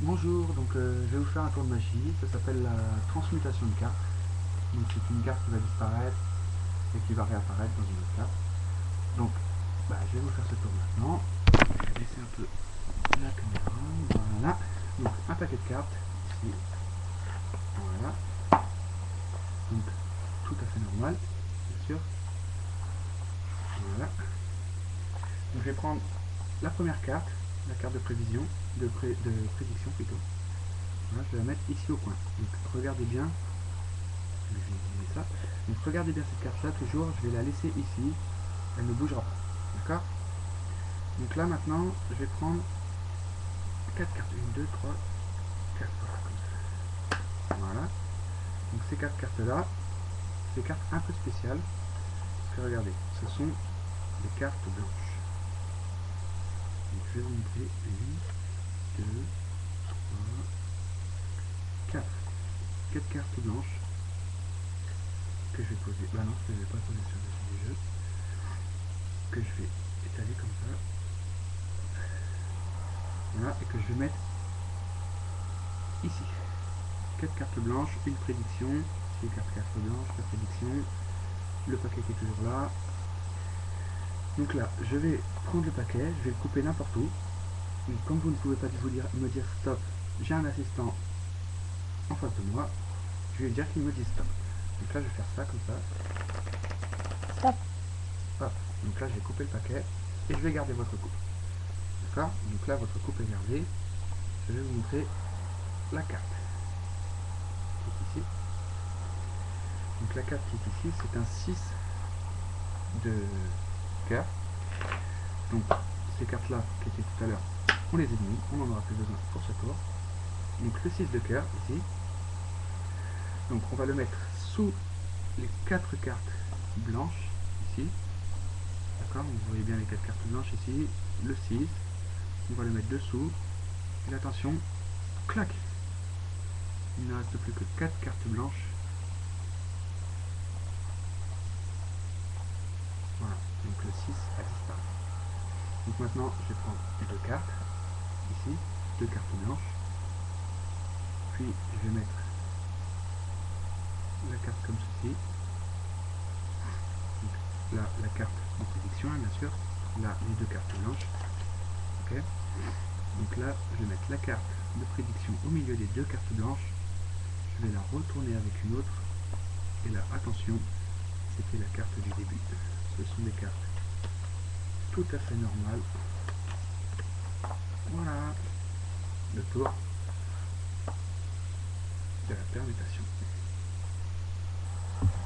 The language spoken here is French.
Bonjour, je vais vous faire un tour de magie, ça s'appelle la transmutation de carte. Donc c'est une carte qui va disparaître et qui va réapparaître dans une autre carte. Donc je vais vous faire ce tour maintenant. Je vais baisser un peu la caméra, voilà. Donc un paquet de cartes, ici, voilà. Donc tout à fait normal, bien sûr. Voilà. Donc je vais prendre la première carte, la carte de prévision, de prédiction plutôt. Voilà, je vais la mettre ici au coin. Donc regardez bien. Je vais éliminer ça. Donc regardez bien cette carte là, toujours, je vais la laisser ici, elle ne bougera pas. D'accord? Donc là maintenant, je vais prendre 4 cartes. 1, 2, 3, 4. Voilà, comme ça. Voilà. Donc ces 4 cartes là, c'est des cartes un peu spéciales. Parce que regardez, ce sont des cartes blanches. Donc je vais vous montrer 1, 2, 3, 4. 4 cartes blanches que je vais poser. Bah non, je ne vais pas poser sur le dessus du jeu. Que je vais étaler comme ça. Voilà, et que je vais mettre ici. 4 cartes blanches, une prédiction, 6 cartes blanches, la prédiction, le paquet qui est toujours là. Donc là, je vais prendre le paquet, je vais le couper n'importe où. Donc comme vous ne pouvez pas me dire stop, j'ai un assistant en face de moi, je vais lui dire qu'il me dise stop. Donc là, je vais faire ça comme ça. Stop. Hop. Donc là, je vais couper le paquet et je vais garder votre coupe. D'accord? Donc là, votre coupe est gardée. Je vais vous montrer la carte qui est ici. Donc la carte qui est ici, c'est un 6 de cœur. Donc ces cartes là qui étaient tout à l'heure, on les élimine, on n'en aura plus besoin pour ce tour. Donc le 6 de cœur ici. Donc on va le mettre sous les 4 cartes blanches ici. D'accord? Vous voyez bien les 4 cartes blanches ici. Le 6. On va le mettre dessous. Et attention, clac! Il ne reste plus que 4 cartes blanches. Voilà, donc le 6 a disparu. Donc maintenant, je vais prendre 2 cartes, ici, 2 cartes blanches. Puis je vais mettre la carte comme ceci. Donc là, la carte de prédiction, bien sûr. Là, les 2 cartes blanches. Ok. Donc là, je vais mettre la carte de prédiction au milieu des 2 cartes blanches. Je vais la retourner avec une autre. Et là, attention, c'était la carte du début. Ce sont des cartes tout à fait normales. Voilà le tour de la permutation.